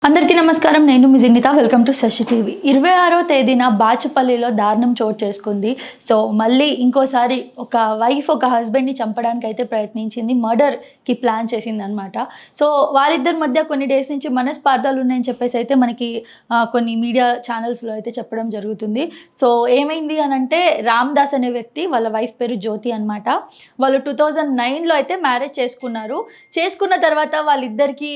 అందరికీ నమస్కారం. నేను మీ Jinnitha. Welcome to Sasi TV. 26వ తేదీన బాచుపల్లిలో దారుణం చోటు చేసుకుంది. సో మళ్ళీ ఇంకోసారి ఒక వైఫ్ ఒక హస్బెండ్ని చంపడానికి అయితే ప్రయత్నించింది, మర్డర్కి ప్లాన్ చేసింది అనమాట. సో వాళ్ళిద్దరి మధ్య కొన్ని డేస్ నుంచి మనస్పార్థాలు ఉన్నాయని చెప్పేసి అయితే మనకి కొన్ని మీడియా ఛానల్స్లో అయితే చెప్పడం జరుగుతుంది. సో ఏమైంది అని అంటే, రామ్ దాస్ అనే వ్యక్తి, వాళ్ళ వైఫ్ పేరు జ్యోతి అనమాట. వాళ్ళు 2009లో అయితే మ్యారేజ్ చేసుకున్నారు. చేసుకున్న తర్వాత వాళ్ళిద్దరికి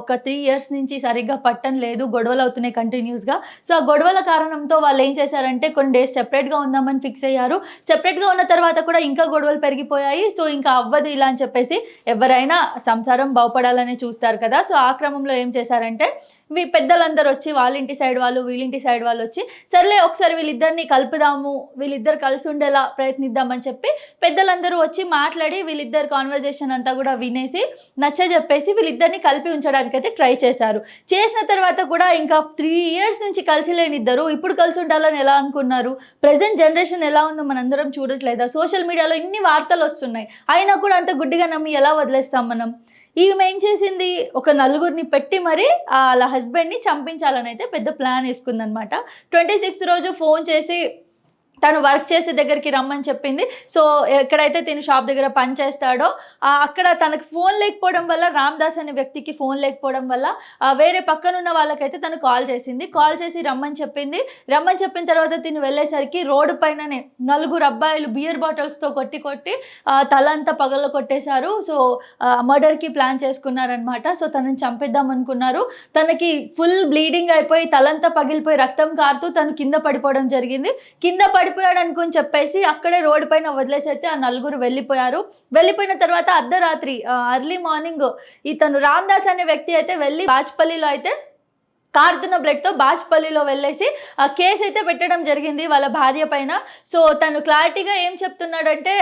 ఒక 3 years నుంచి సరిగ్గా పట్టం లేదు, గొడవలు అవుతున్నాయి కంటిన్యూస్గా. సో ఆ గొడవల కారణంతో వాళ్ళు ఏం చేశారంటే, కొన్ని డేస్ సెపరేట్గా ఉందామని ఫిక్స్ అయ్యారు. సెపరేట్గా ఉన్న తర్వాత కూడా ఇంకా గొడవలు పెరిగిపోయాయి. సో ఇంకా అవ్వదు ఇలా అని చెప్పేసి, ఎవరైనా సంసారం బాగుపడాలని చూస్తారు కదా. సో ఆ క్రమంలో ఏం చేశారంటే, పెద్దలందరూ వచ్చి, వాళ్ళ ఇంటి సైడ్ వాళ్ళు వీళ్ళింటి సైడ్ వాళ్ళు వచ్చి, సర్లే ఒకసారి వీళ్ళిద్దరిని కలుపుదాము, వీళ్ళిద్దరు కలిసి ఉండేలా ప్రయత్నిద్దామని చెప్పి పెద్దలందరూ వచ్చి మాట్లాడి వీళ్ళిద్దరు కాన్వర్జేషన్ అంతా కూడా వినేసి నచ్చజెప్పేసి వీళ్ళిద్దరిని కలిపి ఉంచడానికి అయితే ట్రై చేశారు. చేసిన తర్వాత కూడా ఇంకా 3 years నుంచి కలిసి లేని ఇద్దరు ఇప్పుడు కలిసి ఉండాలని ఎలా అనుకున్నారు? ప్రజెంట్ జనరేషన్ ఎలా ఉందో మనందరం చూడట్లేదా? సోషల్ మీడియాలో ఇన్ని వార్తలు వస్తున్నాయి, అయినా కూడా అంత గుడ్డిగా నమ్మి ఎలా వదిలేస్తాం మనం? ఈమె ఏం చేసింది, ఒక నలుగురిని పెట్టి మరి వాళ్ళ హస్బెండ్ని చంపించాలని అయితే పెద్ద ప్లాన్ వేసుకుందనమాట. 26th రోజు ఫోన్ చేసి తను వర్క్ చేసే దగ్గరికి రమ్మని చెప్పింది. సో ఎక్కడైతే తిను షాప్ దగ్గర పని చేస్తాడో అక్కడ తనకు ఫోన్ లేకపోవడం వల్ల, రామ్ దాస్ అనే వ్యక్తికి ఫోన్ లేకపోవడం వల్ల వేరే పక్కనున్న వాళ్ళకైతే తను కాల్ చేసింది. కాల్ చేసి రమ్మని చెప్పింది. రమ్మని చెప్పిన తర్వాత తిను వెళ్ళేసరికి రోడ్డు పైననే 4 అబ్బాయిలు బియర్ బాటిల్స్తో కొట్టి తలంతా పగల కొట్టేశారు. సో మర్డర్కి ప్లాన్ చేసుకున్నారనమాట. సో తనని చంపేద్దాం అనుకున్నారు. తనకి ఫుల్ బ్లీడింగ్ అయిపోయి తలంతా పగిలిపోయి రక్తం కారుతూ తను కింద పడిపోవడం జరిగింది. కింద పడిపోయాడు అనుకుని చెప్పేసి అక్కడే రోడ్డు పైన వదిలేసైతే ఆ నలుగురు వెళ్ళిపోయారు. వెళ్ళిపోయిన తర్వాత అర్ధరాత్రి ఎర్లీ మార్నింగ్ ఇతను రామ్ దాస్ అనే వ్యక్తి అయితే వెళ్ళి బాచ్పల్లిలో అయితే కారుతున్న బ్లడ్తో బాచ్పల్లిలో వెళ్ళేసి కేసు అయితే పెట్టడం జరిగింది వాళ్ళ భార్య పైన. సో తను క్లారిటీగా ఏం చెప్తున్నాడంటే,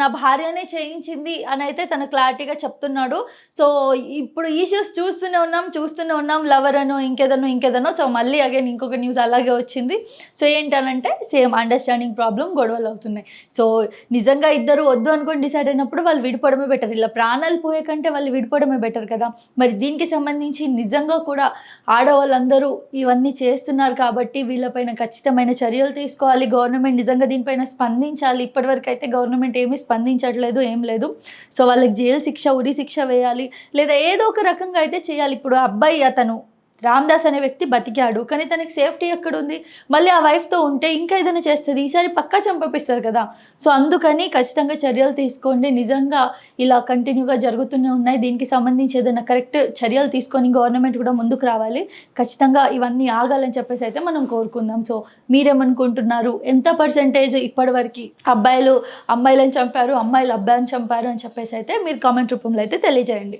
నా భార్యనే చేయించింది అని అయితే తను క్లారిటీగా చెప్తున్నాడు. సో ఇప్పుడు ఇష్యూస్ చూస్తూనే ఉన్నాం, లవర్ అనో ఇంకేదనో. సో మళ్ళీ అగైన్ ఇంకొక న్యూస్ అలాగే వచ్చింది. సో ఏంటనంటే, సేమ్ అండర్స్టాండింగ్ ప్రాబ్లం, గొడవలు అవుతున్నాయి. సో నిజంగా ఇద్దరు వద్దు అనుకొని డిసైడ్ అయినప్పుడు వాళ్ళు విడిపోవడమే బెటర్. ఇలా ప్రాణాలు పోయే కంటే వాళ్ళు విడిపోవడమే బెటర్ కదా. మరి దీనికి సంబంధించి నిజంగా కూడా వాళ్ళందరూ ఇవన్నీ చేస్తున్నారు కాబట్టి వీళ్ళపైన ఖచ్చితమైన చర్యలు తీసుకోవాలి. గవర్నమెంట్ నిజంగా దీనిపైన స్పందించాలి. ఇప్పటివరకు అయితే గవర్నమెంట్ ఏమీ స్పందించట్లేదు, ఏం లేదు. సో వాళ్ళకి జైలు శిక్ష, ఉరి శిక్ష వేయాలి, లేదా ఏదో ఒక రకంగా అయితే చేయాలి. ఇప్పుడు అబ్బాయి అతను రామ్ దాస్ అనే వ్యక్తి బతికాడు, కానీ తనకి సేఫ్టీ ఎక్కడుంది? మళ్ళీ ఆ వైఫ్తో ఉంటే ఇంకా ఏదైనా చేస్తుంది, ఈసారి పక్కా చంపపిస్తారు కదా. సో అందుకని ఖచ్చితంగా చర్యలు తీసుకోండి. నిజంగా ఇలా కంటిన్యూగా జరుగుతూనే ఉన్నాయి. దీనికి సంబంధించి ఏదైనా కరెక్ట్ చర్యలు తీసుకొని గవర్నమెంట్ కూడా ముందుకు రావాలి. ఖచ్చితంగా ఇవన్నీ ఆగాలని చెప్పేసి అయితే మనం కోరుకుందాం. సో మీరేమనుకుంటున్నారు? ఎంత పర్సెంటేజ్ ఇప్పటివరకు అబ్బాయిలు అమ్మాయిలను చంపారు, అమ్మాయిలు అబ్బాయిలను చంపారు అని చెప్పేసి అయితే మీరు కామెంట్ రూపంలో అయితే తెలియజేయండి.